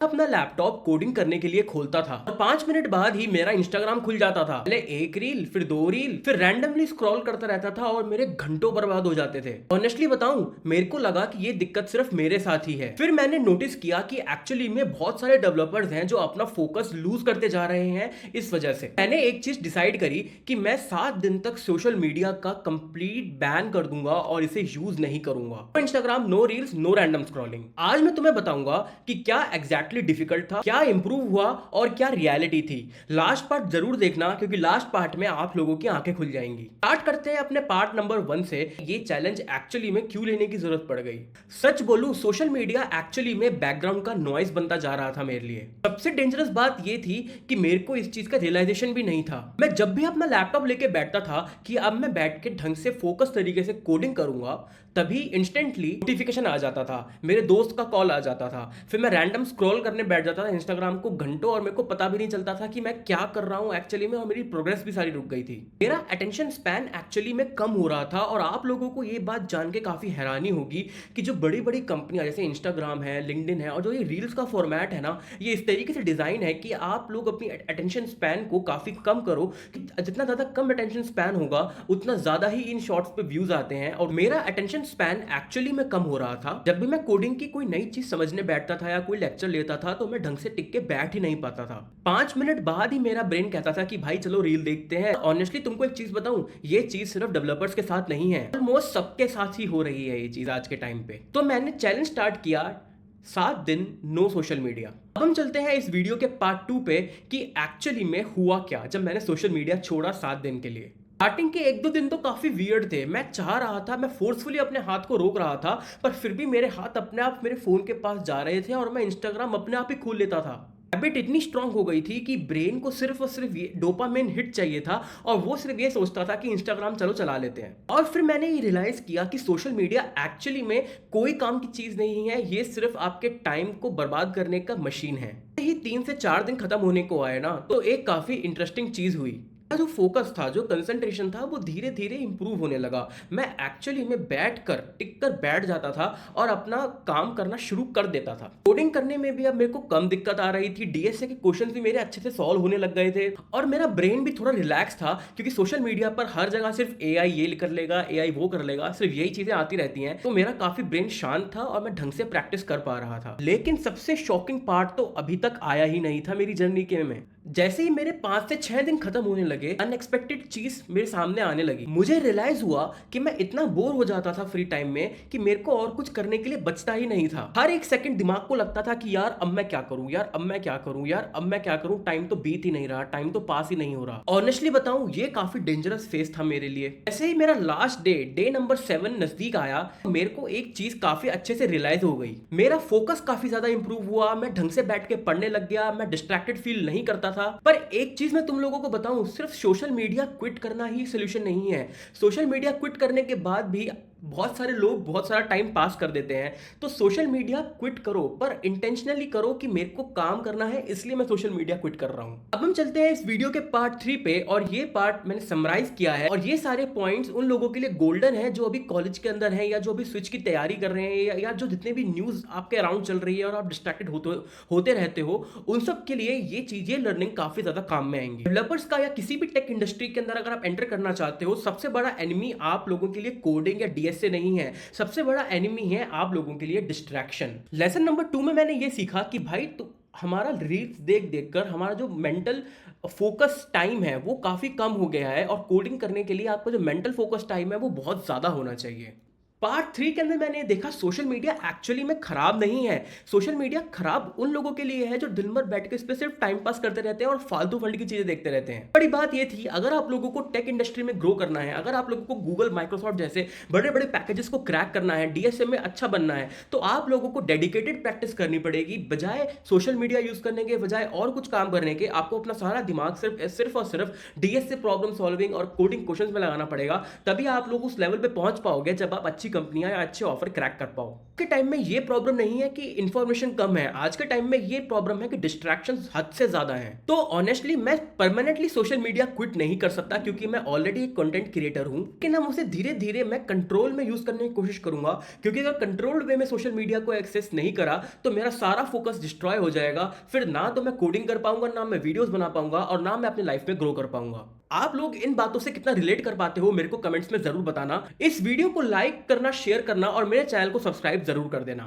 अपना laptop coding करने के लिए खोलता था और 5 मिनट बाद ही मेरा इंस्टाग्राम खुल जाता था। पहले एक रील, फिर 2 रील, फिर रैंडमली स्क्रॉल करता रहता था और मेरे घंटों बर्बाद हो जाते थे। ऑनेस्टली बताऊं, मेरे को लगा कि ये दिक्कत सिर्फ मेरे साथ ही है। फिर मैंने नोटिस किया कि एक्चुअली में बहुत सारे डेवलपर्स हैं जो अपना फोकस लूज करते जा रहे हैं इस वजह से। मैंने एक चीज डिसाइड करी कि मैं 7 दिन तक सोशल मीडिया का कंप्लीट बैन कर दूंगा और इसे यूज नहीं करूंगा। Instagram, no reels, no random scrolling. आज मैं तुम्हें बताऊंगा कि क्या एग्जैक्टली डिफिकल्ट था, क्या इंप्रूव हुआ और क्या रियलिटी थी। लास्ट पार्ट जरूर देखना क्योंकि लास्ट पार्ट में आप लोगों की आंखें खुल जाएंगी। स्टार्ट करते हैं अपने पार्ट नंबर 1 से। ये चैलेंज एक्चुअली में क्यों लेने की जरूरत पड़ गई। सच बोलूं, सोशल मीडिया एक्चुअली में बैकग्राउंड का नॉइस बनता जा रहा था मेरे लिए। सबसे डेंजरस बात ये थी कि मेरे को इस चीज का रियलाइजेशन भी नहीं था। मैं जब भी अपना लैपटॉप लेके बैठता था कि अब मैं बैठ के ढंग से फोकस तरीके से कोडिंग करूंगा, तभी इंस्टेंटली नोटिफिकेशन आ जाता था, मेरे दोस्त का कॉल आ जाता था, फिर मैं रैंडम स्क्रॉल करने बैठ जाता था इंस्टाग्राम को घंटों और मेरे को पता भी नहीं चलता था कि मैं क्या कर रहा हूं एक्चुअली में, और मेरी प्रोग्रेस भी सारी रुक गई थी। मेरा अटेंशन स्पैन एक्चुअली में कम हो रहा था। और आप लोगों को ये बात जान के काफी हैरानी होगी कि जो बड़ी बड़ी कंपनियां जैसे इंस्टाग्राम है, लिंक्डइन है, और जो ये रील्स का फॉर्मेट है ना, ये इस तरीके से डिजाइन है कि आप लोग अपनी अटेंशन स्पैन को काफी कम करो, कि जितना ज्यादा कम अटेंशन स्पैन होगा उतना ज्यादा ही इन शॉर्ट्स पे व्यूज आते हैं। और मेरा अटेंशन स्पैन एक्चुअली में कम हो रहा था। जब भी मैं कोडिंग की कोई नई चीज समझने बैठता था या कोई लेक्चर लेता था तो मैं ढंग से टिक के बैठ ही नहीं पाता था। 5 मिनट बाद ही मेरा ब्रेन कहता था कि भाई चलो रील देखते हैं। ऑनेस्टली तुमको एक चीज बताऊं, ये चीज सिर्फ डेवलपर्स के साथ नहीं है, ऑलमोस्ट सबके साथ ही हो रही है ये चीज आज के टाइम पे। तो मैंने चैलेंज स्टार्ट किया, 7 दिन नो सोशल मीडिया। अब हम चलते हैं इस वीडियो के पार्ट 2 पे कि एक्चुअली में हुआ क्या जब मैंने सोशल मीडिया छोड़ा 7 दिन के लिए। स्टार्टिंग के 1-2 दिन तो काफी वियर्ड थे। मैं चाह रहा था, मैं फोर्सफुली अपने हाथ को रोक रहा था, पर फिर भी मेरे हाथ अपने आप मेरे फोन के पास जा रहे थे और मैं इंस्टाग्राम अपने आप ही खोल लेता था। हैबिट इतनी स्ट्रांग हो गई थी कि ब्रेन को सिर्फ और सिर्फ ये डोपामिन हिट चाहिए था और वो सिर्फ ये सोचता था कि इंस्टाग्राम चलो चला लेते हैं। और फिर मैंने ये रियलाइज किया कि सोशल मीडिया एक्चुअली में कोई काम की चीज नहीं है, ये सिर्फ आपके टाइम को बर्बाद करने का मशीन है। ही 3 से 4 दिन खत्म होने को आए ना, तो एक काफी इंटरेस्टिंग चीज हुई। जो फोकस था, जो कंसंट्रेशन था, वो धीरे धीरे इंप्रूव होने लगा। मैं एक्चुअली में बैठकर टिक कर बैठ जाता था और अपना काम करना शुरू कर देता था। कोडिंग करने में भी अब मेरे को कम दिक्कत आ रही थी। डीएसए के क्वेश्चंस भी मेरे अच्छे से सॉल्व होने लग गए थे और मेरा ब्रेन भी थोड़ा रिलैक्स था, क्योंकि सोशल मीडिया पर हर जगह सिर्फ एआई ये कर लेगा, एआई वो कर लेगा, सिर्फ यही चीजें आती रहती हैं। तो मेरा काफी ब्रेन शांत था और मैं ढंग से प्रैक्टिस कर पा रहा था। लेकिन सबसे शॉकिंग पार्ट तो अभी तक आया ही नहीं था मेरी जर्नी के में। जैसे ही मेरे 5 से 6 दिन खत्म होने लगे, अनएक्सपेक्टेड चीज मेरे सामने आने लगी। मुझे रियलाइज हुआ कि मैं इतना बोर हो जाता था फ्री टाइम में कि मेरे को और कुछ करने के लिए बचता ही नहीं था। हर एक सेकंड दिमाग को लगता था कि यार अब मैं क्या करूं, यार अब मैं क्या करूं, यार अब मैं क्या करूं, टाइम तो बीत ही नहीं रहा, टाइम तो पास ही नहीं हो रहा। ऑनेस्टली बताऊं, ये काफी डेंजरस फेज था मेरे लिए। ऐसे ही मेरा लास्ट डे नंबर 7 नजदीक आया, मेरे को एक चीज काफी अच्छे से रियलाइज हो गई। मेरा फोकस काफी ज्यादा इंप्रूव हुआ, मैं ढंग से बैठ के पढ़ने लग गया, मैं डिस्ट्रैक्टेड फील नहीं करता था। पर एक चीज मैं तुम लोगों को बताऊं, सिर्फ सोशल मीडिया क्विट करना ही सोल्यूशन नहीं है। सोशल मीडिया क्विट करने के बाद भी बहुत सारे लोग बहुत सारा टाइम पास कर देते हैं। तो सोशल मीडिया क्विट करो, पर इंटेंशनली करो कि मेरे को काम करना है, इसलिए मैं सोशल मीडिया क्विट कर रहा हूं। अब हम चलते हैं इस वीडियो के पार्ट 3 पे, और ये पार्ट मैंने समराइज किया है और ये सारे पॉइंट्स उन लोगों के लिए गोल्डन है जो अभी कॉलेज के अंदर है या जो अभी स्विच की तैयारी कर रहे हैं, या जो जितने भी न्यूज आपके अराउंड चल रही है और आप डिस्ट्रैक्टेड होते रहते हो, उन सब के लिए ये चीजें लर्निंग काफी ज्यादा काम में आएंगी। डेवलपर्स का या किसी भी टेक इंडस्ट्री के अंदर अगर आप एंटर करना चाहते हो, सबसे बड़ा एनिमी आप लोगों के लिए कोडिंग या डीएसए नहीं है, सबसे बड़ा एनिमी है आप लोगों के लिए डिस्ट्रैक्शन। लेसन नंबर 2 में मैंने ये सीखा कि भाई तो हमारा रील्स देख देख कर हमारा जो मेंटल फोकस टाइम है वो काफी कम हो गया है, और कोडिंग करने के लिए आपका जो मेंटल फोकस टाइम है वो बहुत ज्यादा होना चाहिए। पार्ट 3 के अंदर मैंने देखा सोशल मीडिया एक्चुअली में खराब नहीं है। सोशल मीडिया खराब उन लोगों के लिए है जो दिन भर बैठ के इस पे सिर्फ टाइम पास करते रहते हैं और फालतू फंड की चीजें देखते रहते हैं। बड़ी बात ये थी, अगर आप लोगों को टेक इंडस्ट्री में ग्रो करना है, अगर आप लोगों को गूगल, माइक्रोसॉफ्ट जैसे बड़े बड़े पैकेजेस को क्रैक करना है, डीएसए में अच्छा बनना है, तो आप लोगों को डेडिकेटेड प्रैक्टिस करनी पड़ेगी। बजाय सोशल मीडिया यूज करने के, बजाय और कुछ काम करने के, आपको अपना सारा दिमाग सिर्फ और सिर्फ डीएसए प्रॉब्लम सॉल्विंग और कोडिंग क्वेश्चंस में लगाना पड़ेगा। तभी आप लोग उस लेवल पे पहुंच पाओगे जब आप अच्छी कंपनियां या अच्छे ऑफर क्रैक कर पाओ। के टाइम में ये प्रॉब्लम नहीं है कि इन्फॉर्मेशन कम है, आज के टाइम में ये प्रॉब्लम है कि डिस्ट्रैक्शंस हद से ज्यादा हैं। तो ऑनेस्टली मैं परमानेंटली सोशल मीडिया क्विट नहीं कर सकता क्योंकि मैं ऑलरेडी एक कंटेंट क्रिएटर हूं, लेकिन हम उसे धीरे धीरे मैं कंट्रोल में यूज करने की कोशिश करूंगा, क्योंकि अगर कंट्रोल्ड वे में सोशल मीडिया को एक्सेस नहीं करा तो मेरा सारा फोकस डिस्ट्रॉय हो जाएगा। फिर ना तो मैं कोडिंग कर पाऊंगा, ना मैं वीडियोस बना पाऊंगा और ना मैं अपनी लाइफ में ग्रो कर पाऊंगा। आप लोग इन बातों से कितना रिलेट कर पाते हो मेरे को कमेंट्स में जरूर बताना। इस वीडियो को लाइक करना, शेयर करना और मेरे चैनल को सब्सक्राइब जरूर कर देना।